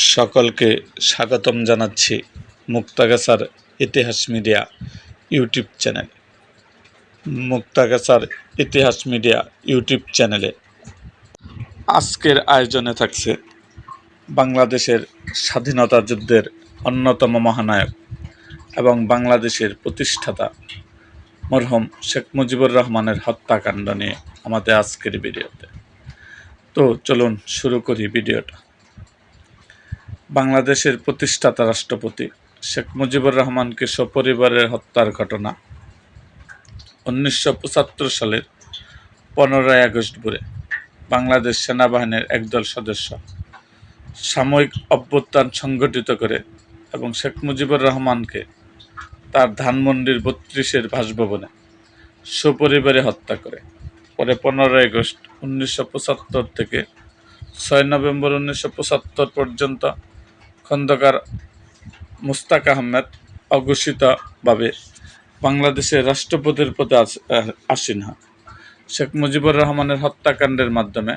সকলকে স্বাগতম জানাচ্ছি মুক্তাগাছার ইতিহাস মিডিয়া ইউটিউব চ্যানেল। মুক্তাগাছার ইতিহাস মিডিয়া ইউটিউব চ্যানেলে আজকের আয়োজনে থাকছে বাংলাদেশের স্বাধীনতা যুদ্ধের অন্যতম মহানায়ক এবং বাংলাদেশের প্রতিষ্ঠাতা মরহুম শেখ মুজিবুর রহমানের হত্যাকাণ্ড নিয়ে আমাদের আজকের ভিডিওতে। তো চলুন শুরু করি ভিডিওটা। বাংলাদেশের প্রতিষ্ঠাতা রাষ্ট্রপতি শেখ মুজিবুর রহমানকে সপরিবারের হত্যার ঘটনা 1975 সালের 15ই আগস্ট ভোরে বাংলাদেশ সেনাবাহিনীর একদল সদস্য সাময়িক অভ্যুত্থান সংগঠিত করে এবং শেখ মুজিবুর রহমানকে তার ধানমন্ডির 32-এর বাসভবনে সপরিবারে হত্যা করে। পরে 15ই আগস্ট 1975 থেকে 6 নভেম্বর 1975 পর্যন্ত খন্দকার মুশতাক আহমেদ অঘোষিতভাবে বাংলাদেশের রাষ্ট্রপতির পদে আসীন হন। শেখ মুজিবুর রহমানের হত্যাকাণ্ডের মাধ্যমে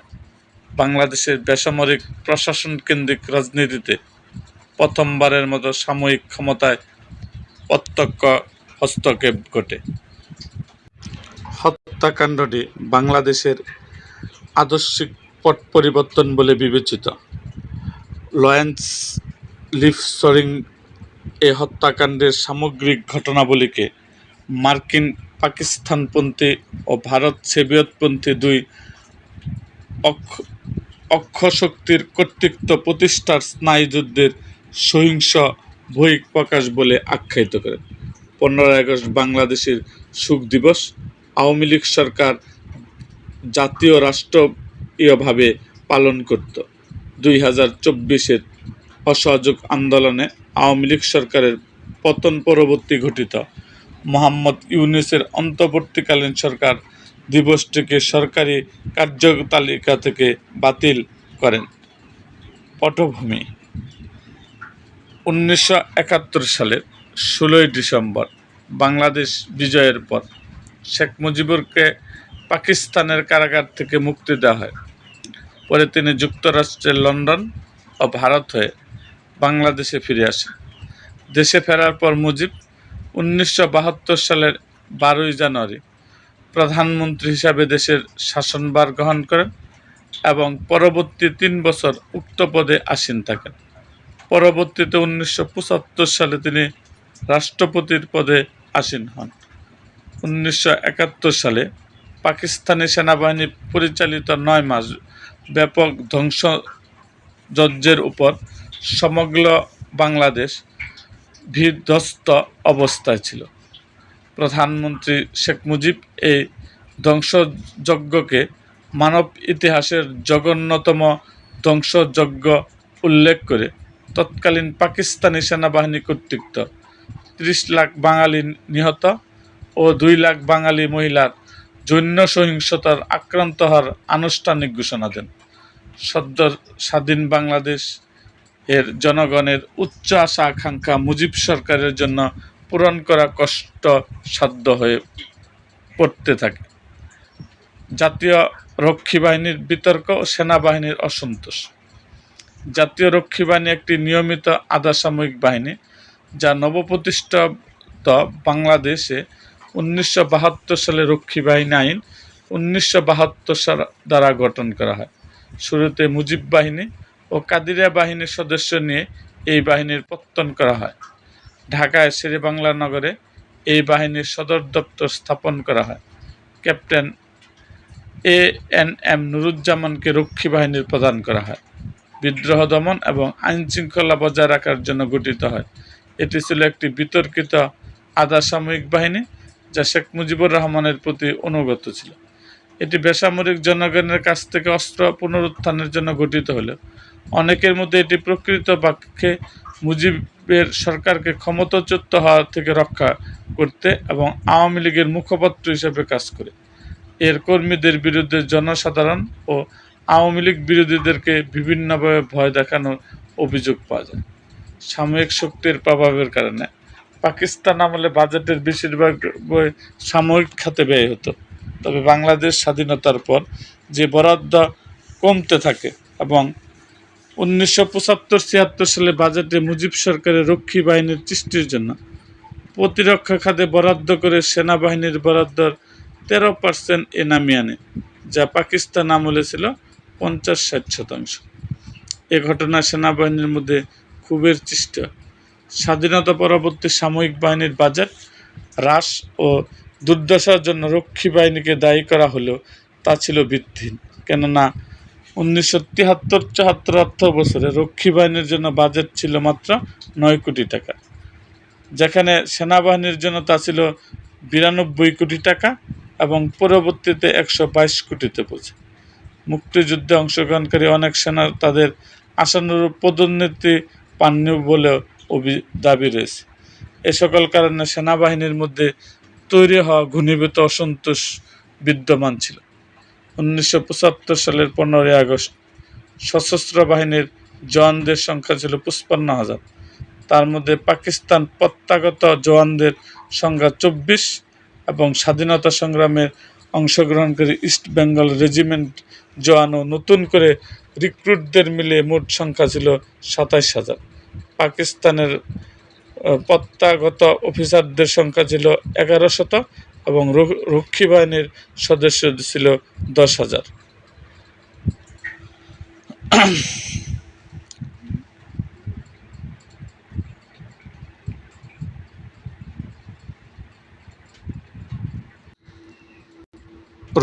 বাংলাদেশের বেসামরিক প্রশাসন কেন্দ্রিক রাজনীতিতে প্রথমবারের মতো সাময়িক ক্ষমতায় প্রত্যক্ষ হস্তক্ষেপ ঘটে। হত্যাকাণ্ডটি বাংলাদেশের আদর্শিক পট পরিবর্তন বলে বিবেচিত। লয়েন্স লিফসরিং এই হত্যাকাণ্ডের সামগ্রিক ঘটনাবলীকে মার্কিন পাকিস্তানপন্থী ও ভারত সোভিয়েতপন্থী দুই অক্ষশক্তির কর্তৃত্ব প্রতিষ্ঠার স্নায়ুযুদ্ধের সহিংস বহিঃপ্রকাশ বলে আখ্যায়িত করেন। 15ই আগস্ট বাংলাদেশের শোক দিবস আওয়ামী লীগ সরকার জাতীয় রাষ্ট্রীয়ভাবে পালন করত। 2024-এর অসহযোগ আন্দোলনে আওয়ামী লীগ সরকারের পতন পরবর্তী ঘটিত মোহাম্মদ ইউনূসের অন্তর্বর্তীকালীন সরকার দিবসটিকে সরকারি কার্যতালিকা থেকে বাতিল করেন। পটভূমি: 1971 সালের 16ই ডিসেম্বর বাংলাদেশ বিজয়ের পর শেখ মুজিবুরকে পাকিস্তানের কারাগার থেকে মুক্তি দেওয়া হয়। পরে তিনি যুক্তরাষ্ট্রের লন্ডন ও ভারত হয়ে বাংলাদেশে ফিরে আসেন। দেশে ফেরার পর মুজিব 1972 সালের 12ই জানুয়ারি প্রধানমন্ত্রী হিসাবে দেশের শাসনভার গ্রহণ করেন এবং পরবর্তী 3 বছর উক্ত পদে আসীন থাকেন। পরবর্তীতে 1975 সালে তিনি রাষ্ট্রপতির পদে আসীন হন। 1971 সালে পাকিস্তানি সেনাবাহিনী পরিচালিত 9 মাস ব্যাপক ধ্বংসযজ্ঞের উপর সমগ্র বাংলাদেশ বিধ্বস্ত অবস্থায় ছিল। প্রধানমন্ত্রী শেখ মুজিব এই ধ্বংসযজ্ঞকে মানব ইতিহাসের জঘন্যতম ধ্বংসযজ্ঞ উল্লেখ করে তৎকালীন পাকিস্তানি সেনাবাহিনী কর্তৃক 30 লাখ বাঙালি নিহত ও 2 লাখ বাঙালি মহিলার যৌন সহিংসতার আক্রান্ত হওয়ার আনুষ্ঠানিক ঘোষণা দেন। সদ্য স্বাধীন বাংলাদেশ এর জনগণের উচ্চ আশা আকাঙ্ক্ষা মুজিব সরকারের জন্য পূরণ করা কষ্টসাধ্য হয়ে পড়তে থাকে। জাতীয় রক্ষী বাহিনীর বিতর্ক ও সেনাবাহিনীর অসন্তোষ। জাতীয় রক্ষী বাহিনী একটি নিয়মিত আধা সামরিক বাহিনী যা নবপ্রতিষ্ঠিত বাংলাদেশে 1972 সালে রক্ষী বাহিনী আইন 1972 সাল দ্বারা গঠন করা হয়। শুরুতে মুজিব বাহিনী ও কাদিরিয়া বাহিনীর সদস্য নিয়ে এই বাহিনীর পত্তন করা হয়। ঢাকায় শেরেবাংলা নগরে এই বাহিনীর সদর দপ্তর স্থাপন করা হয়। ক্যাপ্টেন ANM নুরুজ্জামানকে রক্ষী বাহিনীর প্রদান করা হয়। বিদ্রোহ দমন এবং আইন শৃঙ্খলা বজায় রাখার জন্য গঠিত হয়। এটি ছিল একটি বিতর্কিত আধা সামরিক বাহিনী যা শেখ মুজিবুর রহমানের প্রতি অনুগত ছিল। এটি বেসামরিক জনগণের কাছ থেকে অস্ত্র পুনরুত্থানের জন্য গঠিত হলেও অনেকের মধ্যে এটি প্রকৃত পক্ষে মুজিবের সরকারকে ক্ষমতাচ্যুত হওয়া থেকে রক্ষা করতে এবং আওয়ামী লীগের মুখপাত্র হিসেবে কাজ করে। এর কর্মীদের বিরুদ্ধে জনসাধারণ ও আওয়ামী লীগ বিরোধীদেরকে বিভিন্নভাবে ভয় দেখানোর অভিযোগ পাওয়া যায়। সামরিক শক্তির প্রভাবের কারণে পাকিস্তান আমলে বাজেটের বেশিরভাগ সামরিক খাতে ব্যয় হতো। তবে বাংলাদেশ স্বাধীনতার পর যে বরাদ্দ কমতে থাকে এবং 1975-76 সালে বাজেটে মুজিব সরকারের রক্ষী বাহিনীর সৃষ্টির জন্য প্রতিরক্ষা খাতে বরাদ্দ করে সেনাবাহিনীর বরাদ্দর 13% নামিয়ে আনে, যা পাকিস্তান আমলে ছিল 50-60%। এ ঘটনায় সেনাবাহিনীর মধ্যে ক্ষোভের সৃষ্টি হয়। স্বাধীনতা পরবর্তী সামরিক বাহিনীর বাজেট হ্রাস ও দুর্দশার জন্য রক্ষী বাহিনীকে দায়ী করা হলেও তা ছিল ভিত্তিহীন, কেননা 1973-74 অর্থ বছরে রক্ষী বাহিনীর জন্য বাজেট ছিল মাত্র 9 কোটি টাকা, যেখানে সেনাবাহিনীর জন্য তা ছিল 92 কোটি টাকা এবং পরবর্তীতে 122 কোটিতে পৌঁছে। মুক্তিযুদ্ধে অংশগ্রহণকারী অনেক সেনা তাদের আশানুরূপ পদোন্নতি পাননি বলেও দাবি রয়েছে। এ সকল কারণে সেনাবাহিনীর মধ্যে তৈরি হওয়া ঘনীভূত অসন্তোষ বিদ্যমান ছিল। 1975 সালের 15ই আগস্ট সশস্ত্র বাহিনীর জওয়ানদের সংখ্যা ছিল 55,000। তার মধ্যে পাকিস্তান প্রত্যাগত জওয়ানদের সংখ্যা 24 এবং স্বাধীনতা সংগ্রামে অংশগ্রহণকারী ইস্ট বেঙ্গল রেজিমেন্ট জওয়ান ও নতুন করে রিক্রুটদের মিলিয়ে মোট সংখ্যা ছিল 27,000। পাকিস্তানের প্রত্যাগত অফিসারদের সংখ্যা ছিল 1100 এবং রক্ষী বাহিনীর সদস্য ছিল 10,000।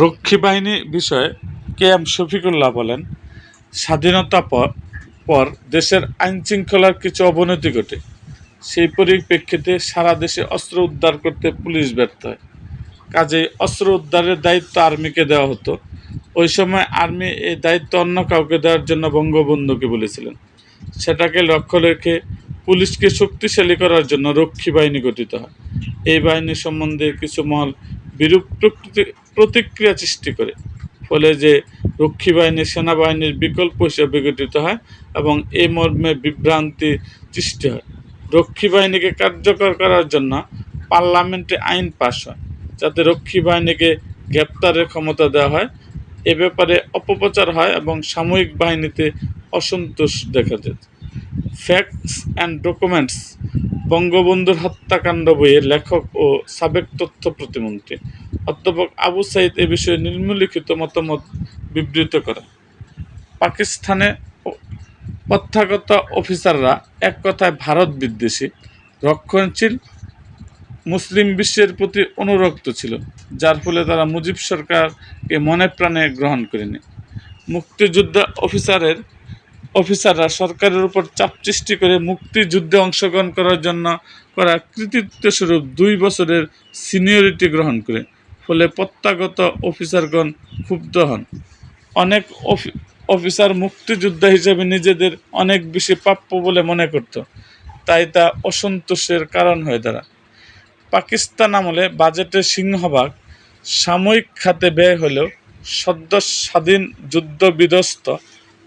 রক্ষী বাহিনী বিষয়ে কে এম শফিকুল্লাহ বলেন, স্বাধীনতা পর দেশের আইনশৃঙ্খলার কিছু অবনতি ঘটে। সেই পরিপ্রেক্ষিতে সারা দেশে অস্ত্র উদ্ধার করতে পুলিশ ব্যর্থ হয়। কাজেই অস্ত্র উদ্ধারের দায়িত্ব আর্মিকে দেওয়া হতো। ওই সময় আর্মি এই দায়িত্ব অন্য কাউকে দেওয়ার জন্য বঙ্গবন্ধুকে বলেছিলেন। সেটাকে লক্ষ্য রেখে পুলিশকে শক্তিশালী করার জন্য রক্ষী বাহিনী গঠিত হয়। এই বাহিনী সম্বন্ধে কিছু মহল বিরূপ প্রতিক্রিয়া সৃষ্টি করে, ফলে যে রক্ষী বাহিনী সেনাবাহিনীর বিকল্প হিসেবে গঠিত হয় এবং এই মর্মে বিভ্রান্তি সৃষ্টি হয়। রক্ষী বাহিনীকে কার্যকর করার জন্য পার্লামেন্টে আইন পাস হয়, যাতে রক্ষী বাহিনীকে গ্রেপ্তারের ক্ষমতা দেওয়া হয়। এ ব্যাপারে অপপ্রচার হয় এবং সামরিক বাহিনীতে অসন্তোষ দেখা যায়। ফ্যাক্টস অ্যান্ড ডকুমেন্টস, বঙ্গবন্ধুর হত্যাকাণ্ড বইয়ের লেখক ও সাবেক তথ্য প্রতিমন্ত্রী অধ্যাপক আবু সাঈদ এ বিষয়ে নিম্নলিখিত মতামত বিবৃত করেন। পাকিস্তানে প্রত্যাগত অফিসাররা এক কথায় ভারত বিদ্বেষী, রক্ষণশীল, মুসলিম বিশ্বের প্রতি অনুরক্ত ছিল, যার ফলে তারা মুজিব সরকারকে মনে প্রাণে গ্রহণ করেনি। মুক্তিযোদ্ধা অফিসাররা সরকারের উপর চাপ সৃষ্টি করে মুক্তিযুদ্ধে অংশগ্রহণ করার জন্য করা কৃতিত্বস্বরূপ 2 বছরের সিনিয়রিটি গ্রহণ করে, ফলে প্রত্যাগত অফিসারগণ ক্ষুব্ধ হন। অনেক অফিসার মুক্তিযোদ্ধা হিসেবে নিজেদের অনেক বেশি প্রাপ্য বলে মনে করত, তাই তা অসন্তোষের কারণ হয়ে দাঁড়ায়। পাকিস্তান আমলে বাজেটের সিংহভাগ সামরিক খাতে ব্যয় হলেও সদ্য স্বাধীন যুদ্ধ বিধ্বস্ত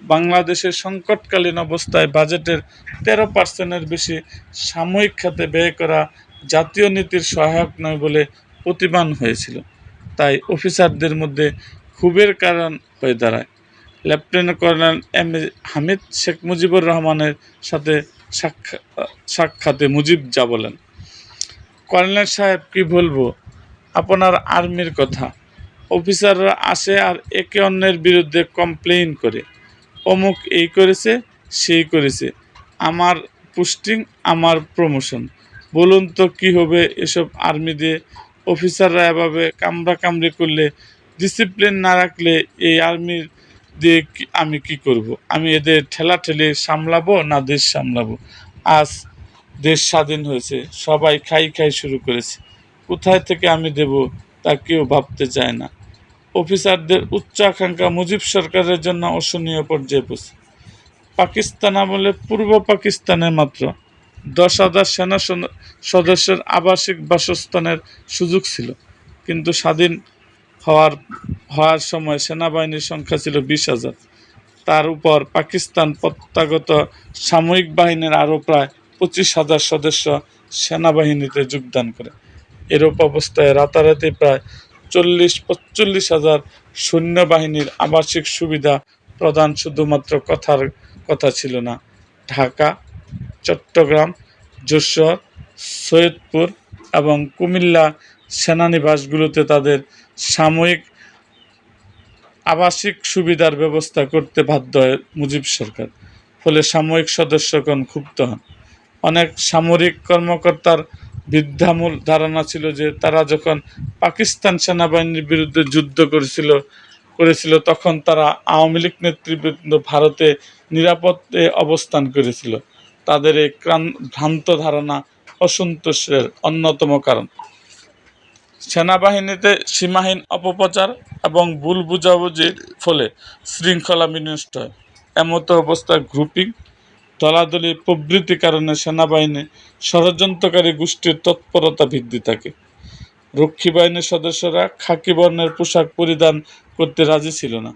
বাংলাদেশের সংকটকালীন অবস্থায় বাজেটের 13%-এর বেশি সামরিক খাতে ব্যয় করা জাতীয় নীতির সহায়ক নয় বলে প্রতিবান হয়েছিল। তাই অফিসারদের মধ্যে ক্ষোভের কারণ হয়ে দাঁড়ায়। Lieutenant colonel M A Hamid Sheikh Mujibur রহমানের সাথে সাক্ষাতে মুজিব যা বলেন, কর্নেল সাহেব, কি বলবো আপনার আর্মির কথা। অফিসাররা আসে আর একে অন্যের বিরুদ্ধে কমপ্লেইন করে, অমুক এই করেছে সেই করেছে, আমার পোস্টিং, আমার প্রমোশন। বলুন তো কী হবে এসব আর্মি দিয়ে? অফিসাররা এভাবে কামড়াকামড়ি করলে, ডিসিপ্লিন না রাখলে এই আর্মির দিয়ে আমি কি করব? আমি এদের ঠেলাঠেলি সামলাবো না দেশ সামলাবো? আজ দেশ স্বাধীন হয়েছে, সবাই খাই শুরু করেছে, কোথায় থেকে আমি দেব তা কেউ ভাবতে চায় না। অফিসারদের উচ্চ আকাঙ্ক্ষা মুজিব সরকারের জন্য অসহনীয় পর্যায়ে পৌঁছে। পাকিস্তান আমলে পূর্ব পাকিস্তানে মাত্র 10,000 সেনা সদস্যের আবাসিক বাসস্থানের সুযোগ ছিল, কিন্তু স্বাধীন হওয়ার সময় সেনাবাহিনীর সংখ্যা ছিল 20,000। তার উপর পাকিস্তান প্রত্যাগত সামরিক বাহিনীর আরও প্রায় 25,000 সদস্য সেনাবাহিনীতে যোগদান করে। এরূপ অবস্থায় রাতারাতি প্রায় 40-45,000 সৈন্যবাহিনীর আবাসিক সুবিধা প্রদান শুধুমাত্র কথা ছিল না। ঢাকা, চট্টগ্রাম, যশোর, সৈয়দপুর এবং কুমিল্লা সেনানিবাসগুলোতে তাদের সাময়িক আবাসিক সুবিধার ব্যবস্থা করতে বাধ্য হয় মুজিব সরকার। ফলে সাময়িক সদস্যগণ ক্ষুব্ধ হন। অনেক সামরিক কর্মকর্তার বিদ্যামূল ধারণা ছিল যে তারা যখন পাকিস্তান সেনাবাহিনীর বিরুদ্ধে যুদ্ধ করেছিল তখন তারা আওয়ামী লীগ নেতৃবৃন্দ ভারতে নিরাপদে অবস্থান করেছিল। তাদের এই ভ্রান্ত ধারণা অসন্তোষের অন্যতম কারণ। সেনাবাহিনীতে সীমাহীন অপপ্রচার এবং ভুল বুঝাবুঝির ফলে শৃঙ্খলা বিনষ্ট হয়। এমতো অবস্থায় গ্রুপিং, দলাদলি প্রভৃতি কারণে সেনাবাহিনী ষড়যন্ত্রকারী গোষ্ঠীর তৎপরতা বৃদ্ধি থাকে। রক্ষী বাহিনীর সদস্যরা খাকি বর্ণের পোশাক পরিধান করতে রাজি ছিল না।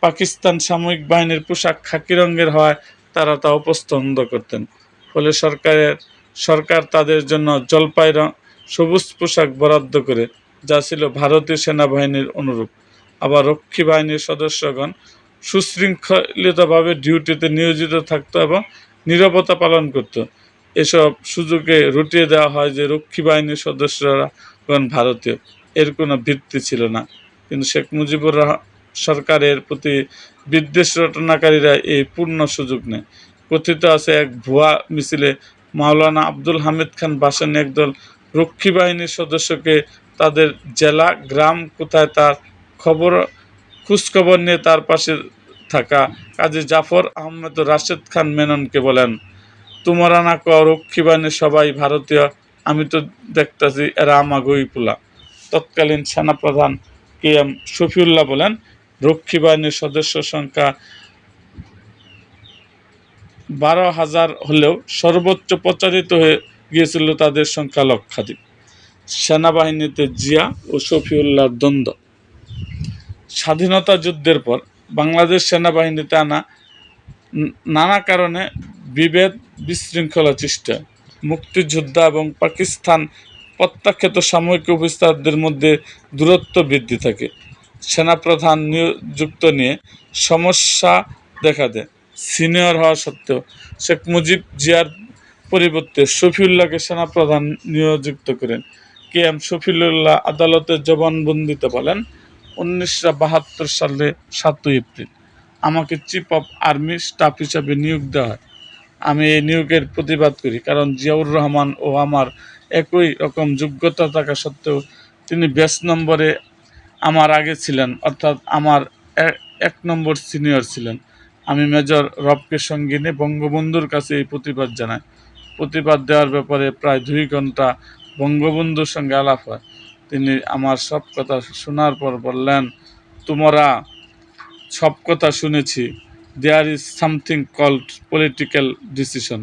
পাকিস্তান সামরিক বাহিনীর পোশাক খাকি রঙের হওয়ায় তারা তা অপছন্দ করতেন। ফলে সরকার তাদের জন্য জলপাই রং সবুজ পোশাক বরাদ্দ করে, যা ছিল ভারতীয় সেনাবাহিনীর অনুরূপ। আবার রক্ষী বাহিনীর সদস্যগণ সুশৃঙ্খলিতভাবে ডিউটিতে নিয়োজিত থাকত এবং নীরবতা পালন করত। এসব সুযোগে রটিয়ে দেওয়া হয় যে রক্ষী বাহিনীর সদস্যরাগণ ভারতীয়, এর কোনো ভিত্তি ছিল না। কিন্তু শেখ মুজিবুর সরকারের প্রতি বিদ্বেষ রটনাকারীরা এই পূর্ণ সুযোগ নেয়। কথিত আছে, এক ভুয়া মিছিলে মাওলানা আব্দুল হামিদ খান ভাসানী একদল রক্ষী বাহিনীর সদস্যকে তাদের জেলা, গ্রাম কোথায় তার খোঁজখবর নিয়ে তার পাশে থাকা কাজী জাফর আহমেদ ও রাশেদ খান মেননকে বলেন, তোমরা না কও রক্ষী বাহিনীর সবাই ভারতীয়, আমি তো দেখতেছি এরা আমাগোই পোলা। তৎকালীন সেনাপ্রধান কে এম শফিউল্লাহ বলেন, রক্ষী বাহিনীর সদস্য সংখ্যা 12,000 হলেও সর্বোচ্চ প্রচারিত হয়ে গিয়েছিল তাদের সংখ্যা লক্ষাধিক। সেনাবাহিনীতে জিয়া ও শফিউল্লাহর দ্বন্দ্ব। স্বাধীনতা যুদ্ধের পর বাংলাদেশ সেনাবাহিনীতে নানা কারণে বিভেদ, বিশৃঙ্খলা সৃষ্টি হয়। মুক্তিযোদ্ধা এবং পাকিস্তান প্রত্যাখ্যাত সামরিক অফিসারদের মধ্যে দূরত্ব বৃদ্ধি থাকে। সেনাপ্রধান নিযুক্ত নিয়ে সমস্যা দেখা দেয়। সিনিয়র হওয়া সত্ত্বেও শেখ মুজিব জিয়ার পরিবর্তে শফিউল্লাহকে সেনাপ্রধান নিযুক্ত করেন। কে এম শফিউল্লাহ আদালতের জবানবন্দিতে বলেন, 1972 সালে 7 এপ্রিল আমাকে চিফ অফ আর্মি স্টাফ হিসাবে নিয়োগ দেওয়া হয়। আমি এই নিয়োগের প্রতিবাদ করি, কারণ জিয়াউর রহমান ও আমার একই রকম যোগ্যতা থাকা সত্ত্বেও তিনি ব্যাচ নম্বরে আমার আগে ছিলেন, অর্থাৎ আমার 1 নম্বর সিনিয়র ছিলেন। আমি মেজর রবকে সঙ্গে নিয়ে বঙ্গবন্ধুর কাছে এই প্রতিবাদ জানাই। প্রতিবাদ দেওয়ার ব্যাপারে প্রায় 2 ঘন্টা বঙ্গবন্ধুর সঙ্গে আলাপ হয়। তিনি আমার সব কথা শোনার পর বললেন, তোমরা সব কথা শুনেছি, there is something called political decision.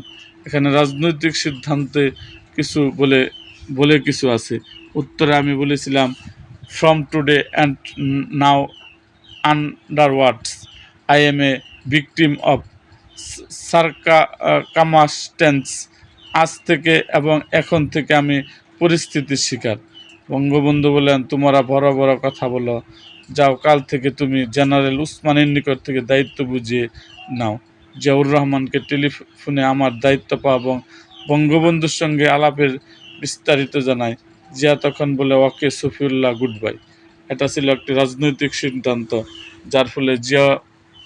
এখানে রাজনৈতিক সিদ্ধান্তে কিছু বলে কিছু আছে। উত্তরে আমি বলেছিলাম, from today and now onwards I am a victim of circumstances. আজ থেকে এবং এখন থেকে আমি পরিস্থিতির শিকার। বঙ্গবন্ধু বললেন, তোমরা বড় বড় কথা বলো, যাও, কাল থেকে তুমি জেনারেল উসমানের নিকট থেকে দায়িত্ব বুঝিয়ে নাও। জিয়াউর রহমানকে টেলিফোনে আমার দায়িত্ব পাওয়া এবং বঙ্গবন্ধুর সঙ্গে আলাপের বিস্তারিত জানায়। জিয়া তখন বলে, ওকে শফিউল্লাহ, গুড বাই। এটা ছিল একটি রাজনৈতিক সিদ্ধান্ত, যার ফলে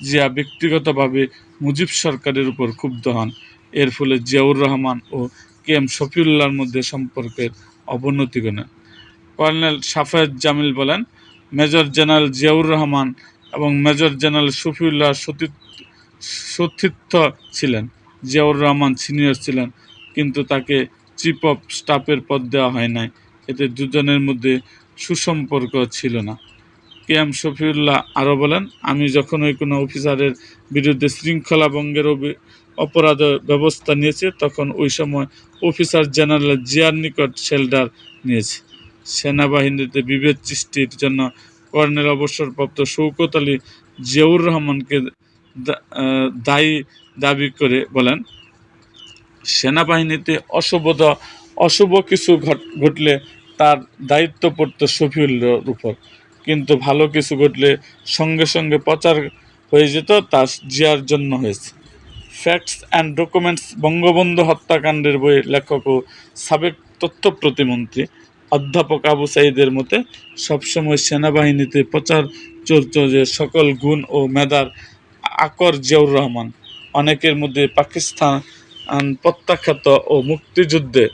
জিয়া ব্যক্তিগতভাবে মুজিব সরকারের উপর ক্ষুব্ধ হন। এর ফলে জিয়াউর রহমান ও কে এম শফিউল্লাহর মধ্যে সম্পর্কের অবনতি ঘটে। কর্নেল সাফায়েত জামিল বলেন, মেজর জেনারেল জিয়াউর রহমান এবং মেজর জেনারেল শফিউল্লাহ সতীর্থ ছিলেন। জিয়াউর রহমান সিনিয়র ছিলেন, কিন্তু তাকে চিফ অফ স্টাফের পদ দেওয়া হয় নাই। এতে দুজনের মধ্যে সুসম্পর্ক ছিল না। কে এম শফিউল্লাহ আরও বলেন, আমি যখনই কোনো অফিসারের বিরুদ্ধে শৃঙ্খলা ভঙ্গের অপরাধের ব্যবস্থা নিয়েছি, তখন ওই সময় অফিসার জেনারেল জিয়ার নিকট শেল্টার নিয়েছি। সেনাবাহিনীতে বিভেদ সৃষ্টির জন্য কর্নেল অবসরপ্রাপ্ত শওকত আলী জিয়াউর রহমানকে দায়ী দাবি করে বলেন, সেনাবাহিনীতে অশুভ কিছু ঘটলে তার দায়িত্ব পড়ত শফিউল্লাহর উপর, কিন্তু ভালো কিছু ঘটলে সঙ্গে সঙ্গে প্রচার হয়ে যেত তা জিয়ার জন্য হয়েছে। ফ্যাক্টস অ্যান্ড ডকুমেন্টস বঙ্গবন্ধু হত্যাকাণ্ডের বইয়ের লেখক ও সাবেক তথ্য প্রতিমন্ত্রী অধ্যাপক আবু সাঈদের মতে সবসময় সেনাবাহিনীতে প্রচার চলত যে সকল গুণ ও মেধার আকর জিয়াউর রহমান। অনেকের মধ্যে পাকিস্তান প্রত্যাখ্যাত ও মুক্তিযুদ্ধের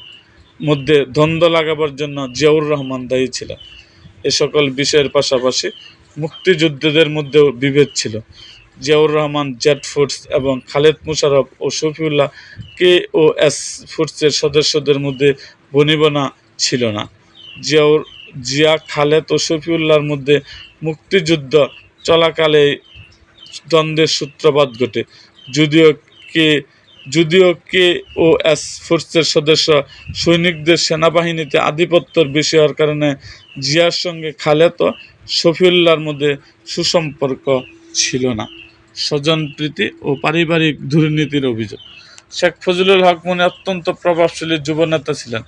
মধ্যে দ্বন্দ্ব লাগাবার জন্য জিয়াউর রহমান দায়ী ছিলেন। এ সকল বিষয়ের পাশাপাশি মুক্তিযোদ্ধাদের মধ্যেও বিভেদ ছিল। জিয়াউর রহমান জেড ফোর্স এবং খালেদ মোশাররফ ও শফিউল্লাহ KOS ফোর্সের সদস্যদের মধ্যে বনিবনা ছিল না। জিয়া, খালেদ ও শফিউল্লাহর মধ্যে মুক্তিযুদ্ধ চলাকালে দ্বন্দ্বের সূত্রপাত ঘটে। যদিও KOS ফোর্সের সদস্য সৈনিকদের সেনাবাহিনীতে আধিপত্যের বেশি হওয়ার কারণে জিয়ার সঙ্গে খালেদ ও শফিউল্লাহর মধ্যে সুসম্পর্ক ছিল না। স্বজনপ্রীতি ও পারিবারিক দুর্নীতির অভিযোগ। শেখ ফজলুল হক মনি অত্যন্ত প্রভাবশালী যুবনেতা ছিলেন।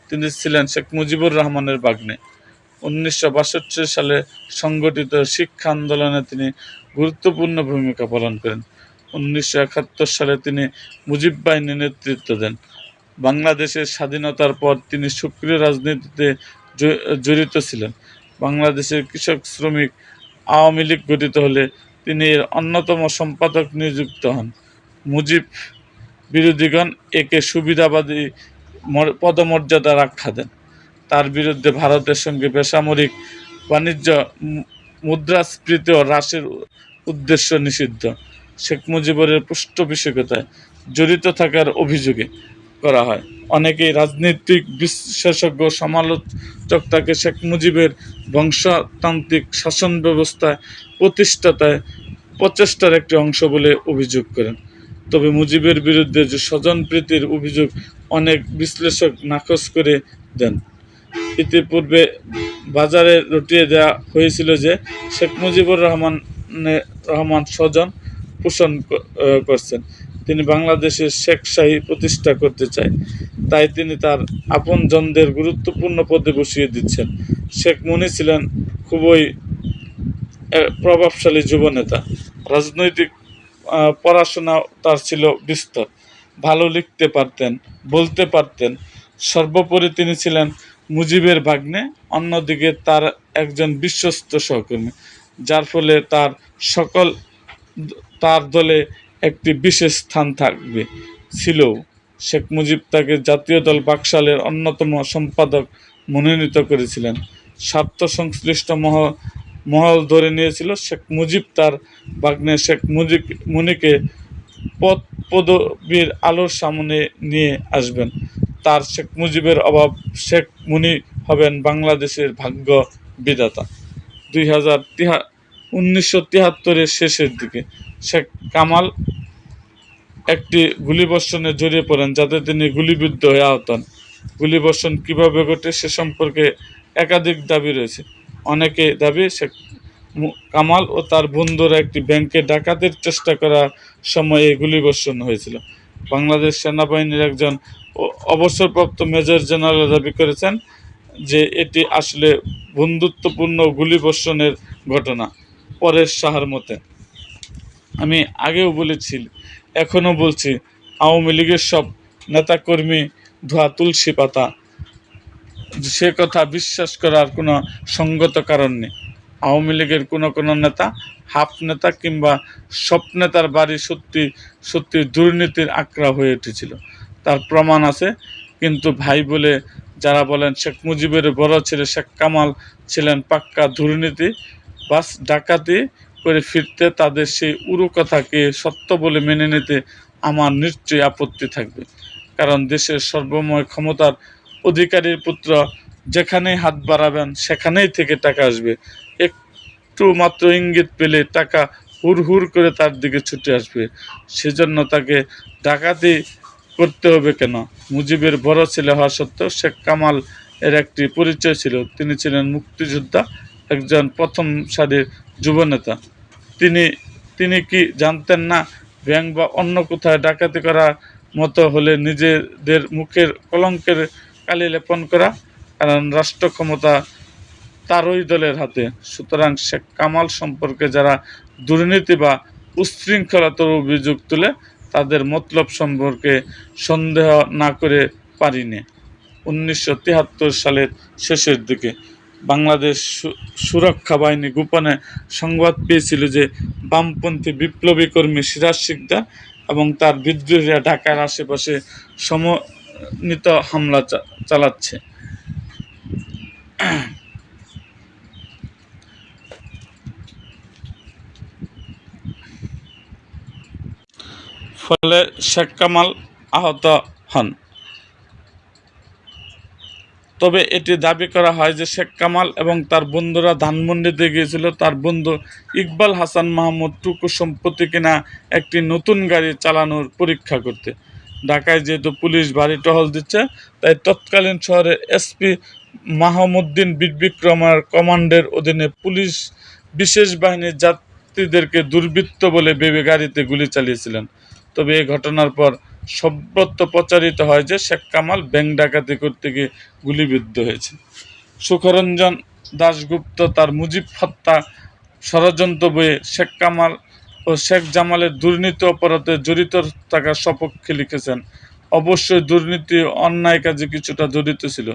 তিনি ছিলেন শেখ মুজিবুর রহমানের ভাগ্নে। 1962 সালে সংগঠিত শিক্ষা আন্দোলনে তিনি গুরুত্বপূর্ণ ভূমিকা পালন করেন। 1971 সালে তিনি মুজিব বাহিনীর নেতৃত্ব দেন। বাংলাদেশের স্বাধীনতার পর তিনি সক্রিয় রাজনীতিতে জড়িত ছিলেন। বাংলাদেশের কৃষক শ্রমিক আওয়ামী লীগ গঠিত হলে তিনি এর অন্যতম সম্পাদক নিযুক্ত হন। মুজিব বিরোধীগণ একে সুবিধাবাদী পদমর্যাদার আখ্যা দেন। তার বিরুদ্ধে ভারতের সঙ্গে বেসামরিক বাণিজ্য মুদ্রাস্ফীতি ও হ্রাসের উদ্দেশ্য নিষিদ্ধ। শেখ মুজিবের পৃষ্ঠপোষকতায় জড়িত থাকার অভিযোগে করা হয়। অনেকেই রাজনৈতিক বিশেষজ্ঞ সমালোচক তাকে শেখ মুজিবের বংশতান্ত্রিক শাসন ব্যবস্থায় প্রচেষ্টার একটি অংশ বলে অভিযোগ করেন। তবে মুজিবের বিরুদ্ধে যে স্বজনপ্রীতির অভিযোগ অনেক বিশ্লেষক নাকচ করে দেন। ইতিপূর্বে বাজারে রটিয়ে দেওয়া হয়েছিল যে শেখ মুজিবুর রহমান স্বজন পোষণ করছেন। তিনি বাংলাদেশের শেখশাহী প্রতিষ্ঠা করতে চায়, তাই তিনি তার আপনজনদের গুরুত্বপূর্ণ পদে বসিয়ে দিচ্ছেন। শেখ মুনি ছিলেন খুবই প্রভাবশালী যুবনেতা। রাজনৈতিক পড়াশোনা তার ছিল বিস্তর। ভালো লিখতে পারতেন, বলতে পারতেন। সর্বোপরি তিনি ছিলেন মুজিবের ভাগ্নে, অন্যদিকে তার একজন বিশ্বস্ত সহকর্মী, যার ফলে তার দলে একটি বিশেষ স্থান থাকবে ছিল। শেখ মুজিব তাকে জাতীয় দল বাকশালের অন্যতম সম্পাদক মনোনীত করেছিলেন। স্বার্থ সংশ্লিষ্ট মহল ধরে নিয়েছিল শেখ মুজিব তার ভাগ্নে শেখ মুনিকে পদবীর আলোর সামনে নিয়ে আসবেন। তার শেখ মুজিবের অভাব, শেখ মুনি হবেন বাংলাদেশের ভাগ্য বিধাতা। 1973-এর শেষের দিকে শেখ কামাল একটি গুলিবর্ষণে জড়িয়ে পড়েন, যাতে তিনি গুলিবিদ্ধ হয়ে আহত হন। গুলিবর্ষণ কীভাবে ঘটে সে সম্পর্কে একাধিক দাবি রয়েছে। অনেকে দাবি শেখ কামাল ও তার বন্ধুরা একটি ব্যাংকে ডাকাতির চেষ্টা করার সময় এই গুলিবর্ষণ হয়েছিল। বাংলাদেশ সেনাবাহিনীর একজন অবসরপ্রাপ্ত মেজর জেনারেল দাবি করেছেন যে এটি আসলে বন্ধুত্বপূর্ণ গুলিবর্ষণের ঘটনা। পরেশ সাহার মতে, আমি আগেও বলেছি, এখনও বলছি, আওয়ামী লীগের সব নেতাকর্মী ধোয়া তুলসী পাতা। সে কথা বিশ্বাস করার কোনো সঙ্গত কারণ নেই। আওয়ামী লীগের কোনো নেতা, হাফ নেতা কিংবা সব নেতার বাড়ি সত্যি সত্যি দুর্নীতির আঁকড়া হয়ে উঠেছিল, তার প্রমাণ আছে। কিন্তু ভাই বলে যারা বলেন শেখ মুজিবের বড় ছেলে শেখ কামাল ছিলেন পাক্কা দুর্নীতি বাস, ডাকাতি করে ফিরতে, তাদের সেই উড়ো কথাকে সত্য বলে মেনে নিতে আমার নিশ্চয়ই আপত্তি থাকবে। কারণ দেশের সর্বময় ক্ষমতার অধিকারীর পুত্র যেখানেই হাত বাড়াবেন সেখানেই থেকে টাকা আসবে। একটু মাত্র ইঙ্গিত পেলে টাকা হুড় করে তার দিকে ছুটে আসবে। সেজন্য তাকে ডাকাতি করতে হবে কেন? মুজিবের বড় ছেলে হওয়া সত্ত্বেও শেখ কামাল এর একটি পরিচয় ছিল, তিনি ছিলেন মুক্তিযোদ্ধা, একজন প্রথম সারির যুবনেতা। তিনি কি জানতেন না ব্যাংক বা অন্য কোথায় ডাকাতি করার মতো হলে নিজেদের মুখের কলঙ্কের কালি লেপন করা? কারণ রাষ্ট্র ক্ষমতা তারই দলের হাতে। সুতরাং শেখ কামাল সম্পর্কে যারা দুর্নীতি বা উচ্ছৃঙ্খলতার অভিযোগ তুলে তাদের মতলব সম্পর্কে সন্দেহ না করে পারিনি। 1973 সালের শেষের দিকে বাংলাদেশ সুরক্ষা বাহিনী গোপনে সংবাদ পেয়েছিল যে বামপন্থী বিপ্লবী কর্মী সিরাজ শিকদার এবং তার বিদ্রোহীরা ঢাকার আশেপাশে সমন্বিত হামলা চালাচ্ছে। ফলে শেখ কামাল আহত হন। তবে এটি দাবি করা হয় যে শেখ কামাল এবং তার বন্ধুরা ধানমন্ডিতে গিয়েছিল তার বন্ধু ইকবাল হাসান মাহমুদ টুকু সম্পত্তি কিনা একটি নতুন গাড়ি চালানোর পরীক্ষা করতে। ঢাকায় যেহেতু পুলিশ ভারী টহল দিচ্ছে, তাই তৎকালীন শহরের এসপি মাহমুদ্দিন বিক্রমার কমান্ডের অধীনে পুলিশ বিশেষ বাহিনীর যাত্রীদেরকে দুর্বৃত্ত বলে ভেবে গাড়িতে গুলি চালিয়েছিলেন। তবে এই ঘটনার পর সর্বত্র প্রচারিত হয় যে শেখ কামাল ব্যাংক ডাকাতি করতে গিয়ে গুলিবিদ্ধ হয়েছে। সুখরঞ্জন দাশগুপ্ত তার মুজিব হত্যা ষড়যন্ত্র বইয়ে শেখ কামাল ও শেখ জামালের দুর্নীতি অপরাধে জড়িত থাকার সপক্ষে লিখেছেন। অবশ্যই দুর্নীতি অন্যায় কাজে কিছুটা জড়িত ছিল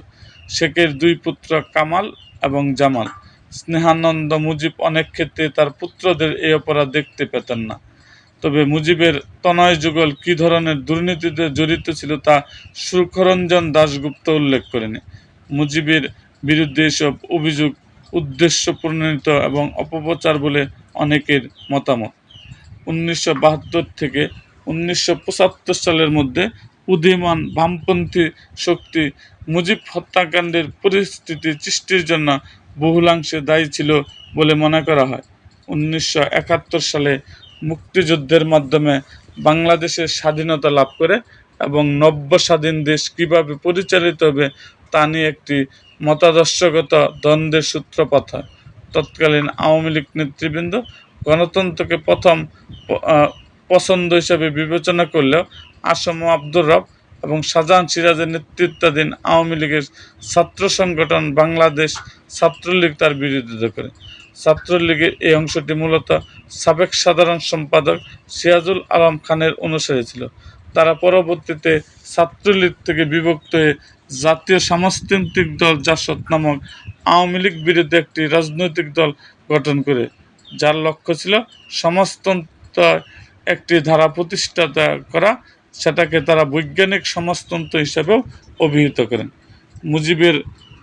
শেখের দুই পুত্র কামাল এবং জামাল। স্নেহানন্দ মুজিব অনেক ক্ষেত্রে তার পুত্রদের এই অপরাধ দেখতে পেতেন না। তবে মুজিবের তনয় যুগল কী ধরনের দুর্নীতিতে জড়িত ছিল তা সুখরঞ্জন দাশগুপ্ত উল্লেখ করেনি। মুজিবের বিরুদ্ধে এসব অভিযোগ উদ্দেশ্য প্রণোদিত এবং অপপ্রচার বলে অনেকের মতামত। 1972 থেকে 1975 সালের মধ্যে উদীয়মান বামপন্থী শক্তি মুজিব হত্যাকাণ্ডের পরিস্থিতি সৃষ্টির জন্য বহুলাংশে দায়ী ছিল বলে মনে করা হয়। 1971 সালে মুক্তিযুদ্ধের মাধ্যমে বাংলাদেশের স্বাধীনতা লাভ করে এবং নব্য স্বাধীন দেশ কীভাবে পরিচালিত হবে তা নিয়ে একটি মতাদর্শগত দ্বন্দ্বের সূত্রপাত হয়। তৎকালীন আওয়ামী লীগ নেতৃবৃন্দ গণতন্ত্রকে প্রথম পছন্দ হিসেবে বিবেচনা করলেও আসম আব্দুর রব এবং শাহজাহান সিরাজের নেতৃত্বাধীন আওয়ামী লীগের ছাত্র সংগঠন বাংলাদেশ ছাত্রলীগ তার বিরোধিতা করে। ছাত্রলীগের এই অংশটি মূলত সাবেক সাধারণ সম্পাদক সিরাজুল আলম খানের অনুসারী ছিল। তারা পরবর্তীতে ছাত্রলীগ থেকে বিভক্ত হয়ে জাতীয় সমাজতান্ত্রিক দল জাসদ নামক আওয়ামী লীগ বিরোধী একটি রাজনৈতিক দল গঠন করে, যার লক্ষ্য ছিল সমাজতন্ত্র একটি ধারা প্রতিষ্ঠা করা। সেটাকে তারা বৈজ্ঞানিক সমাজতন্ত্র হিসেবেও অভিহিত করেন। মুজিবের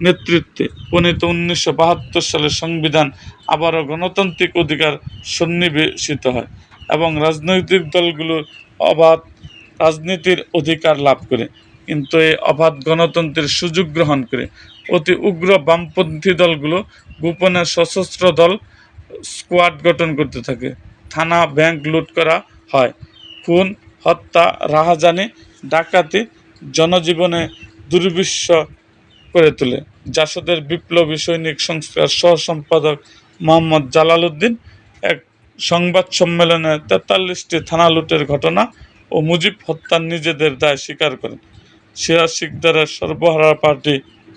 নেতৃত্বে প্রণীত 1972 সালের সংবিধান আবারও গণতান্ত্রিক অধিকার সন্নিবেশিত হয় এবং রাজনৈতিক দলগুলোর অবাধ রাজনীতির অধিকার লাভ করে, কিন্তু এই অবাধ গণতন্ত্রের সুযোগ গ্রহণ করে অতি উগ্র বামপন্থী দলগুলো গোপনে সশস্ত্র দল স্কোয়াড গঠন করতে থাকে। থানা ব্যাংক লুট করা হয়, খুন হত্যা রাহাজানি ডাকাতি জনজীবনে দুর্বিষহ করে তোলে। জাসদের বিপ্লবী সৈনিক সংস্থার সহ সম্পাদক মোহাম্মদ জালাল উদ্দিন এক সংবাদ সম্মেলনে 43টি থানা লুটের ঘটনা ও মুজিব হত্যার নিজেদের দায় স্বীকার করেন। সিরাজ শিকদারের সর্বহারা পার্টি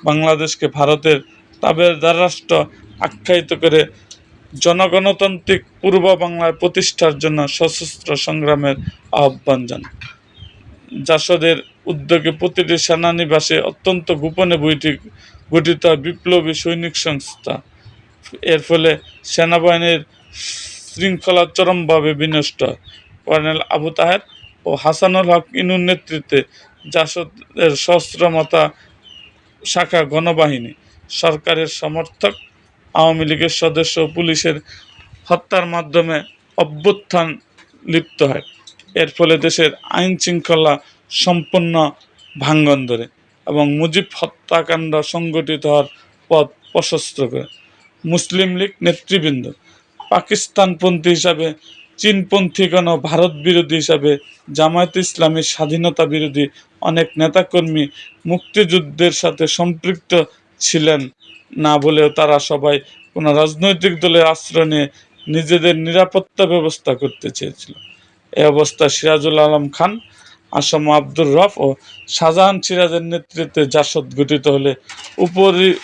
বাংলাদেশকে ভারতের তাবেদার রাষ্ট্র আখ্যায়িত করে জনগণতান্ত্রিক পূর্ব বাংলায় প্রতিষ্ঠার জন্য সশস্ত্র সংগ্রামের আহ্বান জানায়। জাসদের উদ্যোগে প্রতিটি সেনানিবাসে অত্যন্ত গোপনে গঠিত বিপ্লবী সৈনিক সংস্থা। এর ফলে সেনাবাহিনীর শৃঙ্খলা চরমভাবে বিনষ্ট হয়। কর্নেল আবু তাহের ও হাসানুল হক ইনুর নেতৃত্বে জাসদের সহস্রমতা শাখা গণবাহিনী সরকারের সমর্থক আওয়ামী লীগের সদস্য ও পুলিশের হত্যার মাধ্যমে অভ্যুত্থান লিপ্ত হয়। এর ফলে দেশের আইন শৃঙ্খলা সম্পূর্ণ ভাঙ্গন ধরে এবং মুজিব হত্যাকাণ্ড সংগঠিত হওয়ার পথ প্রশস্ত করে। মুসলিম লীগ নেতৃবৃন্দ পাকিস্তানপন্থী হিসাবে, চীনপন্থীগণ ভারত বিরোধী হিসাবে, জামায়াতে ইসলামী স্বাধীনতা বিরোধী অনেক নেতাকর্মী মুক্তিযুদ্ধের সাথে সম্পৃক্ত ছিলেন না বলেও তারা সবাই কোনো রাজনৈতিক দলের আশ্রয় নিয়ে নিজেদের নিরাপত্তা ব্যবস্থা করতে চেয়েছিল। এই অবস্থায় সিরাজুল আলম খান, আসম আব্দুর রব ও শাহজাহান সিরাজের নেতৃত্বে জাসদ গঠিত হলে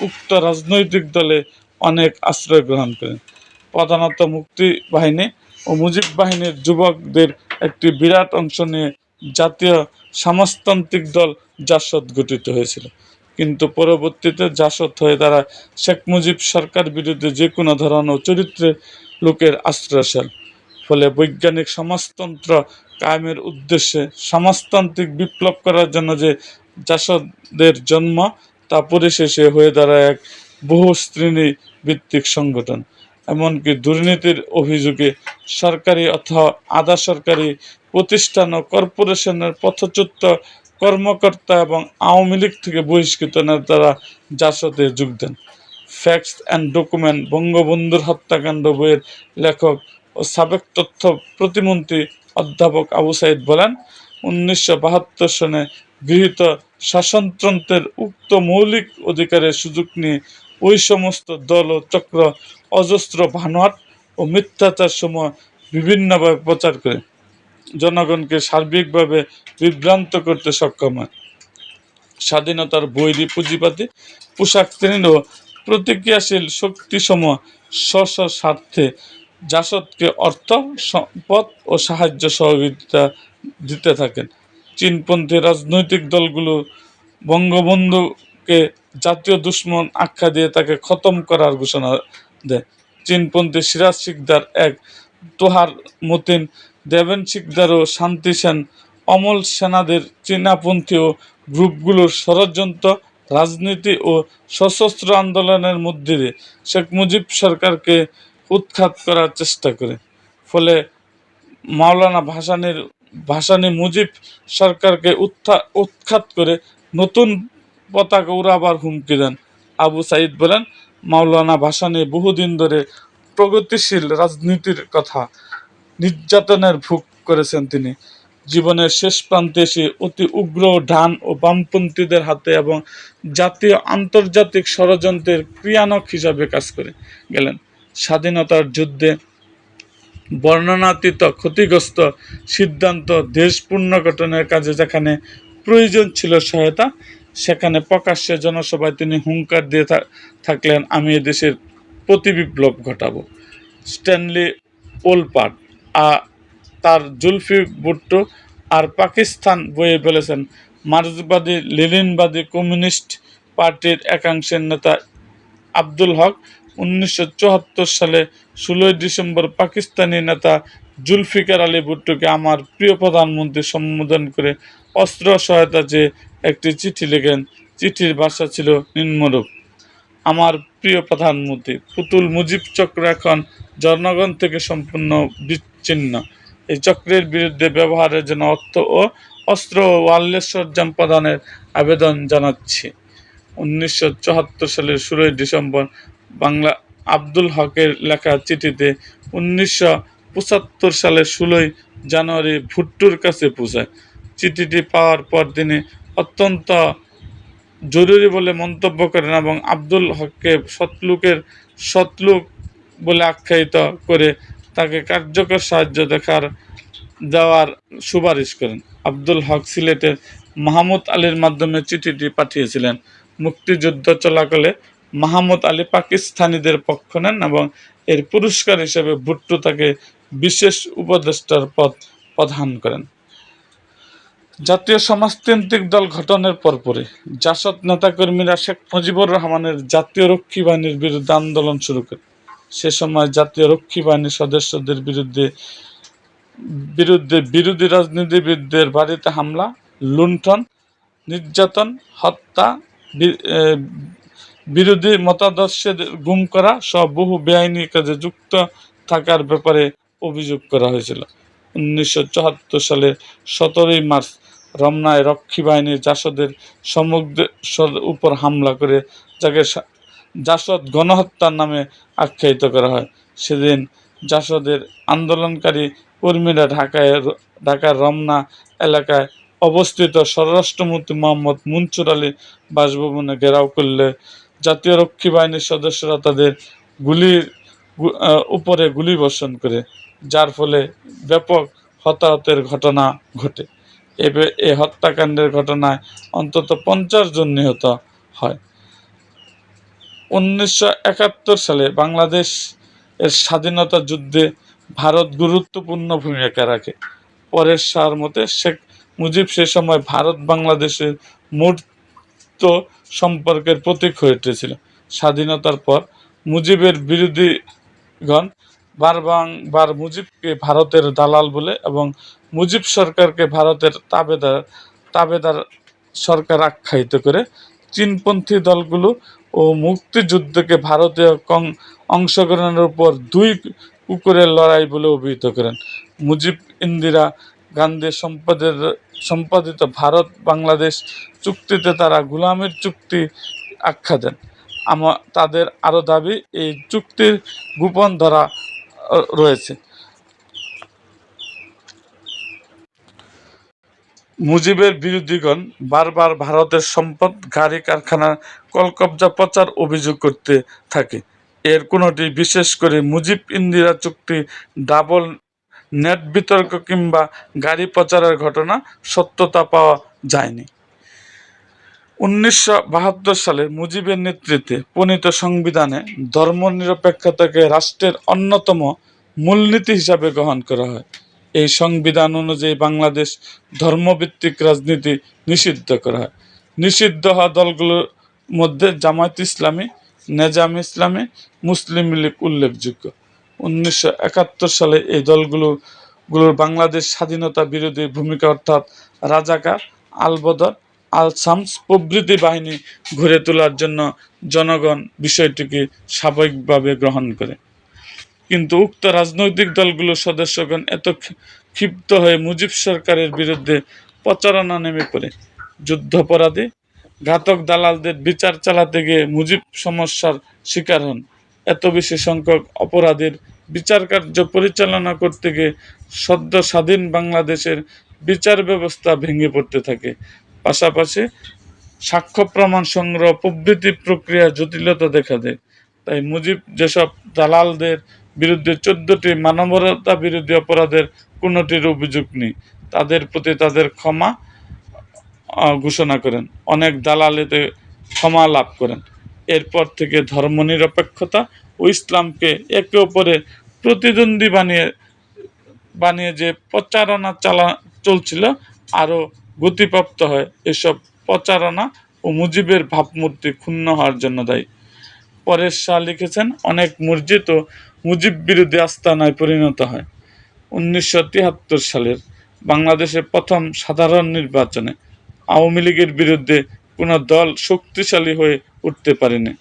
উক্ত রাজনৈতিক দলে অনেক আশ্রয় গ্রহণ করেন। প্রধানত মুক্তি বাহিনী ও মুজিব বাহিনীর যুবকদের একটি বিরাট অংশ নিয়ে জাতীয় সমাজতান্ত্রিক দল জাসদ গঠিত হয়েছিল। কিন্তু পরবর্তীতে জাসদ হয়ে তারা শেখ মুজিব সরকার বিরুদ্ধে যে কোনো ধরনের চরিত্রের লোকের আশ্রয়শাল। ফলে বৈজ্ঞানিক সমাজতন্ত্র কায়েমের উদ্দেশ্যে সমাজতান্ত্রিক বিপ্লব করার জন্য যে জাসদের জন্ম, তা পরিশেষে হয়ে দাঁড়ায় এক বহুশ্রেণী ভিত্তিক সংগঠন। এমনকি দুর্নীতির অভিযোগে সরকারি অথবা আধা সরকারি প্রতিষ্ঠান ও কর্পোরেশনের পথচ্যুত কর্মকর্তা এবং আওয়ামী লীগ থেকে বহিষ্কৃত নেতারা জাসদে যোগ দেন। ফ্যাক্টস অ্যান্ড ডকুমেন্ট বঙ্গবন্ধুর হত্যাকাণ্ড বইয়ের লেখক ও সাবেক তথ্য প্রতিমন্ত্রী অধ্যাপক আবু সাঈদ বলেন, 1972 সনে গৃহীত শাসনতন্ত্রের উক্ত মৌলিক অধিকারের সুযোগ নিয়ে ওই সমস্ত দল ও চক্র অজস্র ভানোয়াট ও মিথ্যাচার সমূহ বিভিন্নভাবে প্রচার করে জনগণকে সার্বিকভাবে বিভ্রান্ত করতে সক্ষম হয়। স্বাধীনতার বৈরী পুঁজিবাদী পোশাক শ্রেণী ও প্রতিক্রিয়াশীল শক্তিসমূহ স্ব স্বার্থে জাসদকে অর্থ, সম্পদ ও সাহায্য সহযোগিতা দিতে থাকেন। চীনপন্থী রাজনৈতিক দলগুলো বঙ্গবন্ধুকে জাতীয় দুশ্মন আখ্যা দিয়ে তাকে খতম করার ঘোষণা দেয়। চীনপন্থী সিরাজ শিকদার এক, তোহার মতিন, দেবেন শিকদার ও শান্তি সেন অমল সেনাদের চীনাপন্থী ও গ্রুপগুলোর ষড়যন্ত্র, রাজনীতি ও সশস্ত্র আন্দোলনের মধ্যে দিয়ে শেখ মুজিব সরকারকে উৎখাত করার চেষ্টা করে। ফলে মাওলানা ভাসানী মুজিব সরকারকে উৎখাত করে নতুন পতাকা উড়াবার হুমকি দেন। আবু সাঈদ বলেন, মাওলানা ভাসানী বহুদিন ধরে প্রগতিশীল রাজনীতির কথা নির্যাতনের ভোগ করেছেন। তিনি জীবনের শেষ প্রান্তে এসে অতি উগ্র ডান ও বামপন্থীদের হাতে এবং জাতীয় আন্তর্জাতিক ষড়যন্ত্রের ক্রিয়ানক হিসাবে কাজ করে গেলেন। স্বাধীনতার যুদ্ধে বর্ণনাতীত ক্ষতিগ্রস্ত সিদ্ধান্ত, দেশ পুনর্গঠনের কাজে যেখানে প্রয়োজন ছিল সহায়তা, সেখানে প্রকাশ্যে জনসভায় তিনি হুঙ্কার দিয়ে থাকলেন, আমি এদেশের প্রতিবিপ্লব ঘটাবো। স্ট্যানলি ওলপার্ট তার জুলফি ভুট্টো আর পাকিস্তান বইয়ে বলেছেন, মার্ক্সবাদী লেনিনবাদী কমিউনিস্ট পার্টির একাংশের নেতা আব্দুল হক 1974 সালে 16 ডিসেম্বর পাকিস্তানি নেতা জুলফিকার আলী ভুট্টোকে আমার প্রিয় প্রধানমন্ত্রী সম্বোধন করে অস্ত্র সহায়তা চেয়ে একটি চিঠি লেখেন। চিঠির ভাষা ছিল নিম্নরূপ: আমার প্রিয় প্রধানমন্ত্রী, পুতুল মুজিব চক্র এখন জনগণ থেকে সম্পূর্ণ বিচ্ছিন্ন। এই চক্রের বিরুদ্ধে ব্যবহারের জন্য অর্থ ও অস্ত্র ও ওয়ারলেস সরঞ্জাম প্রদানের আবেদন জানাচ্ছি। 1974 সালের 16 ডিসেম্বর বাংলা আব্দুল হকের লেখা চিঠিতে 1975 সালের 16 জানুয়ারি ভুট্টোর কাছে পৌঁছায়। চিঠিটি পাওয়ার পর তিনি অত্যন্ত জরুরি বলে মন্তব্য করেন এবং আব্দুল হককে সৎলোক বলে আখ্যায়িত করে তাকে কার্যকর সাহায্য দেওয়ার সুপারিশ করেন। আব্দুল হক সিলেটের মাহমুদ আলীর মাধ্যমে চিঠিটি পাঠিয়েছিলেন। মুক্তিযুদ্ধ চলাকালে মাহমুদ আলী পাকিস্তানিদের পক্ষ নেন এবং এর পুরস্কার হিসেবে ভুট্টো তাকে বিশেষ উপদেষ্টার পদ প্রদান করেন। জাতীয় সমাজতান্ত্রিক দল গঠনের পরপরই জাসদ নেতাকর্মীরা শেখ মুজিবুর রহমানের জাতীয় রক্ষী বাহিনীর বিরুদ্ধে আন্দোলন শুরু করে। সে সময় জাতীয় রক্ষী বাহিনীর সদস্যদের বিরুদ্ধে বিরোধী রাজনীতিবিদদের বাড়িতে হামলা, লুণ্ঠন, নির্যাতন, হত্যা, বিরোধী মতাদর্শীদের গুম করা সহ বহু বেআইনি কাজে যুক্ত থাকার ব্যাপারে অভিযোগ করা হয়েছিল। 1974 সালের 17 মার্চ রমনায় রক্ষী বাহিনীর জাসদের সমগ্র উপর হামলা করে যাকে জাসদ গণহত্যার নামে আখ্যায়িত করা হয়। সেদিন জাসদের আন্দোলনকারী কর্মীরা ঢাকার রমনা এলাকায় অবস্থিত স্বরাষ্ট্রমন্ত্রী মোহাম্মদ মুনসুর আলী বাসভবনে ঘেরাও করলে জাতীয় রক্ষী বাহিনীর সদস্যরা তাদের উপরে গুলি বর্ষণ করে, যার ফলে ব্যাপক হতাহতের ঘটনা ঘটে। এই হত্যাকাণ্ডের ঘটনায় অন্তত 50 জন নিহত হয়। 1971 সালে বাংলাদেশ এর স্বাধীনতা যুদ্ধে ভারত গুরুত্বপূর্ণ ভূমিকা রাখে। পরেশ শাহর মতে শেখ মুজিব সে সময় ভারত বাংলাদেশের মূর্ত সম্পর্কের প্রতীক হয়ে উঠেছিল। স্বাধীনতার পর মুজিবের বিরোধীগণ বারবার মুজিবকে ভারতের দালাল বলে এবং মুজিব সরকারকে ভারতের তাবেদার সরকার আখ্যায়িত করে চীনপন্থী দলগুলো ও মুক্তিযুদ্ধকে ভারতীয় অংশগ্রহণের উপর দুই কুকুরের লড়াই বলে অভিহিত করেন। মুজিব ইন্দিরা গান্ধী সম্পাদিত ভারত বাংলাদেশ চুক্তিতে তারা গোলামির চুক্তি আখ্যা দেন। তাদের আরও দাবি এই চুক্তির গোপন ধারা রয়েছে। মুজিবের বিরোধীগণ বারবার ভারতের সম্পদ, গাড়ি, কারখানা, কলকবজা প্রচার অভিযোগ করতে থাকে। এর কোনোটি, বিশেষ করে মুজিব ইন্দিরা চুক্তি, ডাবল নেট বিতর্ক কিংবা গাড়ি পাচারের ঘটনা সত্যতা পাওয়া যায়নি। 1972 সালে মুজিবের নেতৃত্বে প্রণীত সংবিধানে ধর্মনিরপেক্ষতাকে রাষ্ট্রের অন্যতম মূলনীতি হিসাবে গ্রহণ করা হয়। এই সংবিধান অনুযায়ী বাংলাদেশ ধর্মভিত্তিক রাজনীতি নিষিদ্ধ করা হয়। নিষিদ্ধ হওয়া দলগুলোর মধ্যে জামায়াত ইসলামী, নেজাম ইসলামী, মুসলিম লীগ উল্লেখযোগ্য। 1971 সালে এই দলগুলোর বাংলাদেশ স্বাধীনতা বিরোধী ভূমিকা অর্থাৎ রাজাকার, আল-বদর, আল-শামস প্রভৃতি বাহিনী গড়ে তোলার জন্য জনগণ বিষয়টিকে স্বাভাবিকভাবে গ্রহণ করে। কিন্তু উক্ত রাজনৈতিক দলগুলোর সদস্যগণ এত ক্ষিপ্ত হয়ে মুজিব সরকারের বিরুদ্ধে প্রচারণা নেমে পড়ে। যুদ্ধাপরাধী, ঘাতক দালালদের বিচার চালাতে গিয়ে মুজিব সমস্যার শিকার হন। এত বেশি সংখ্যক অপরাধীর বিচার কার্য পরিচালনা করতে গিয়ে সদ্য স্বাধীন বাংলাদেশের বিচার ব্যবস্থা ভেঙে পড়তে থাকে। পাশাপাশি সাক্ষ্য প্রমাণ সংগ্রহ প্রভৃতি প্রক্রিয়া জটিলতা দেখা দেয়। তাই মুজিব যেসব দালালদের বিরুদ্ধে 14টি মানবতা বিরোধী অপরাধের কোনোটির অভিযোগ নেই, তাদের প্রতি তাদের ক্ষমা ঘোষণা করেন। অনেক দালাল এতে ক্ষমা লাভ করেন। এরপর থেকে ধর্মনিরপেক্ষতা ও ইসলামকে একে অপরে প্রতিদ্বন্দ্বী বানিয়ে যে প্রচারণা চলছিল আরও গতিপ্রাপ্ত হয়। এসব প্রচারণা ও মুজিবের ভাবমূর্তি ক্ষুণ্ণ হওয়ার জন্য দায়ী। পরেশ শাহ লিখেছেন, অনেক মসজিদ ও মুজিব বিরোধী আস্তানায় পরিণত হয়। 1973 সালের বাংলাদেশের প্রথম সাধারণ নির্বাচনে আওয়ামী লীগের বিরুদ্ধে কোনো দল শক্তিশালী হয়ে উঠতে পারেনি।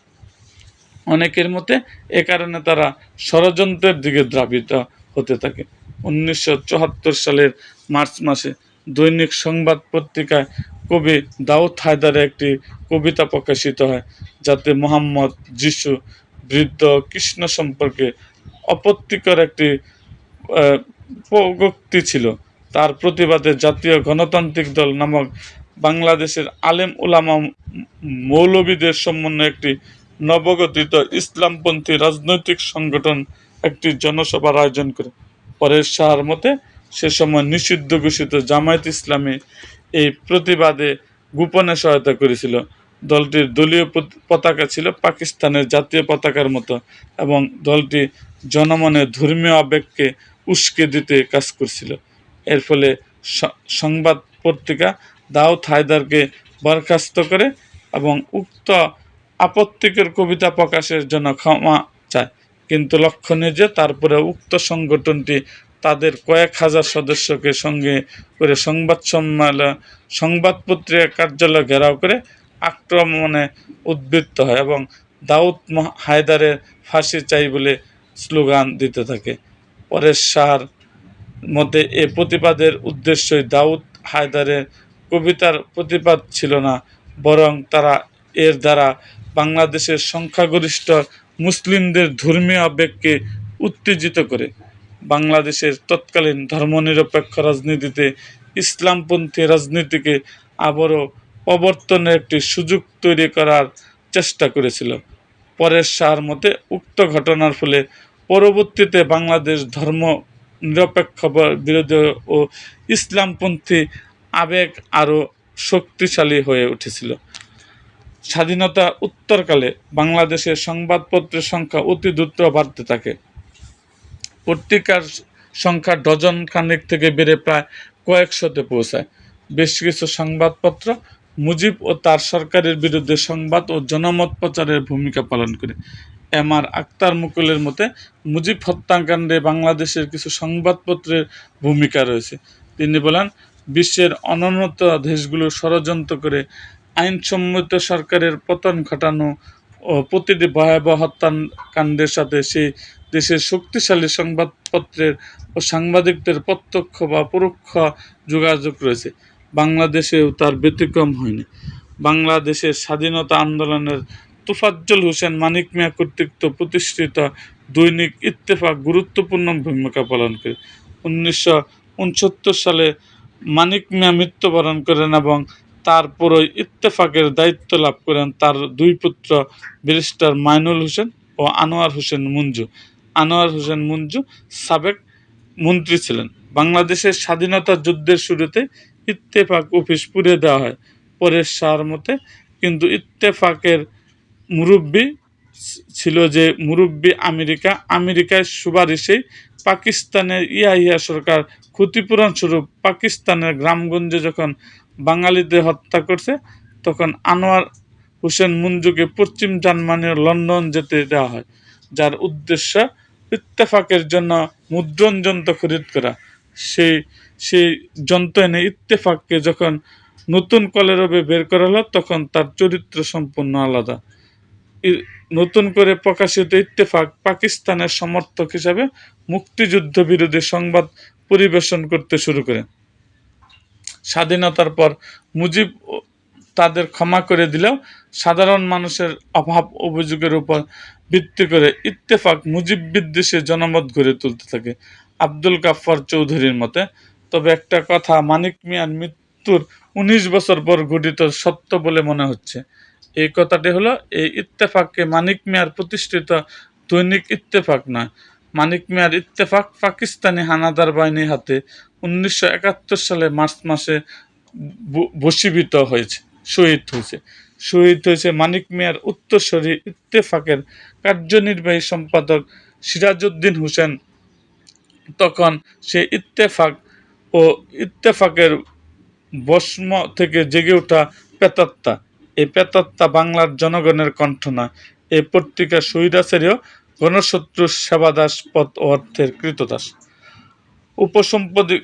অনেকের মতে এ কারণে তারা ষড়যন্ত্রের দিকে ধাবিত হতে থাকে। 1974 সালের মার্চ মাসে দৈনিক সংবাদ পত্রিকায় কবি দাউদ হায়দারের একটি কবিতা প্রকাশিত হয়, যাতে মোহাম্মদ, যিশু, বৃদ্ধ কৃষ্ণ সম্পর্কে আপত্তিকর একটি প্রোক্তি ছিল। তার প্রতিবাদে জাতীয় গণতান্ত্রিক দল নামক বাংলাদেশের আলেম উলামা মৌলবীদের সমন্বয়ে একটি নবগঠিত ইসলামপন্থী রাজনৈতিক সংগঠন একটি জনসভার আয়োজন করে। পরেশ শাহর মতে সে সময় নিষিদ্ধ ঘোষিত জামায়াত ইসলামী এই প্রতিবাদে গোপনে সহায়তা করেছিল। দলটির দলীয় পতাকা ছিল পাকিস্তানের জাতীয় পতাকার মতো এবং দলটি জনমনে ধর্মীয় আবেগকে উস্কে দিতে কাজ করছিল। এর ফলে সংবাদ পত্রিকা দাউদ হায়দারকে বরখাস্ত করে এবং উক্ত আপত্তিকর কবিতা প্রকাশের জন্য ক্ষমা চায়। কিন্তু লক্ষণীয় যে তারপরে উক্ত সংগঠনটি তাদের কয়েক হাজার সদস্যকে সঙ্গে করে সংবাদ পত্রিকা কার্যালয় ঘেরাও করে আক্রমণে উদ্বৃত্ত হয় এবং দাউদ হায়দারের ফাঁসি চাই বলে স্লোগান দিতে থাকে। পরেশ শাহর মধ্যে এ প্রতিবাদের উদ্দেশ্যই দাউদ হায়দারের কবিতার প্রতিবাদ ছিল না, বরং তারা এর দ্বারা বাংলাদেশের সংখ্যাগরিষ্ঠ মুসলিমদের ধর্মীয় আবেগকে উত্তেজিত করে বাংলাদেশের তৎকালীন ধর্মনিরপেক্ষ রাজনীতিতে ইসলামপন্থী রাজনীতিকে আবারও প্রবর্তনের একটি সুযোগ তৈরি করার চেষ্টা করেছিল। পরেশ শাহর মতে উক্ত ঘটনার ফলে পরবর্তীতে বাংলাদেশ ধর্ম নিরপেক্ষ বিরোধী ও ইসলামপন্থী আবেগ আরও শক্তিশালী হয়ে উঠেছিল। স্বাধীনতা উত্তরকালে বাংলাদেশের সংবাদপত্রের সংখ্যা অতি দ্রুত বাড়তে থাকে। পত্রিকার সংখ্যা ডজন খানেক থেকে বেড়ে প্রায় কয়েকশতে পৌঁছায়। বেশ কিছু সংবাদপত্র মুজিব ও তার সরকারের বিরুদ্ধে সংবাদ ও জনমত প্রচারের ভূমিকা পালন করে। এম.আর. আখতার মুকুলের মতে মুজিব হত্যাকাণ্ডে বাংলাদেশের কিছু সংবাদপত্রের ভূমিকা রয়েছে। তিনি বলেন, বিশ্বের অনুন্নত দেশগুলো ষড়যন্ত্র করে আইনসম্মত সরকারের পতন ঘটানো ও প্রতিটি ভয়াবহ হত্যাকাণ্ডের সাথে সেই দেশের শক্তিশালী সংবাদপত্রের ও সাংবাদিকদের প্রত্যক্ষ বা পরোক্ষ যোগাযোগ রয়েছে। বাংলাদেশেও তার ব্যতিক্রম হয়নি। বাংলাদেশের স্বাধীনতা আন্দোলনের তোফাজ্জল হোসেন মানিক মিয়া কর্তৃক প্রতিষ্ঠিত দৈনিক ইত্তেফাক গুরুত্বপূর্ণ ভূমিকা পালন করে। 1969 সালে মানিক মিয়া মৃত্যুবরণ করেন এবং তারপরই ইত্তেফাকের দায়িত্ব লাভ করেন তার দুই পুত্র ব্যারিস্টার মাইনুল হোসেন ও আনোয়ার হোসেন মঞ্জু। আনোয়ার হোসেন মঞ্জু সাবেক মন্ত্রী ছিলেন। বাংলাদেশের স্বাধীনতা যুদ্ধের শুরুতে ইত্তেফাক অফিস পুড়িয়ে দেওয়া হয় পরেশ শাহর মতে, কিন্তু ইত্তেফাকের মুরব্বী ছিল যে মুরব্বী আমেরিকায় সুপারিশেই পাকিস্তানের ইয়াহিয়া সরকার ক্ষতিপূরণ স্বরূপ পাকিস্তানের গ্রামগঞ্জে যখন বাঙালিদের হত্যা করছে, তখন আনোয়ার হোসেন মঞ্জুকে পশ্চিম জার্মানির লন্ডন যেতে দেওয়া হয়, যার উদ্দেশ্য ইত্তেফাকের জন্য মুদ্রণ যন্ত্র খরিদ করা। সেই যন্ত্র এনে ইত্তেফাককে যখন নতুন কলরবে বের করা হলো, তখন তার চরিত্র সম্পূর্ণ আলাদা। নতুন করে প্রকাশিত ইত্তেফাক পাকিস্তানের সমর্থক হিসাবে মুক্তিযুদ্ধ বিরোধী সংবাদ পরিবেশন করতে শুরু করে। স্বাধীনতার পর মুজিব তাদের ক্ষমা করে দিলেও সাধারণ মানুষের অভাব অভিযোগের উপর ভিত্তি করে ইত্তেফাক মুজিব বিদ্বেষে জনমত গড়ে তুলতে থাকে আব্দুল গাফফার চৌধুরীর মতে। তবে একটা কথা মানিক মিয়ার মৃত্যুর 19 বছর পর ঘটিত সত্য বলে মনে হচ্ছে। এই কথাটি হলো, এই ইত্তেফাককে মানিক মিয়ার প্রতিষ্ঠিত দৈনিক ইত্তেফাক নয়। মানিক মিয়ার ইত্তেফাক পাকিস্তানি হানাদার বাহিনীর হাতে 1971 সালে মার্চ মাসে বশীভূত হয়েছে, শহীদ হয়েছে মানিক মিয়ার উত্তরসূরি ইত্তেফাকের কার্যনির্বাহী সম্পাদক সিরাজউদ্দিন হোসেন। তখন সে ইত্তেফাকের ভস্ম থেকে জেগে ওঠা প্রেতাত্মা। এই প্রেতাত্মা বাংলার জনগণের কণ্ঠ নয়। এই পত্রিকা স্বৈরাচারী গণশত্রুর সেবাদাস পদ ও অর্থের কৃতদাস। উপসম্পাদক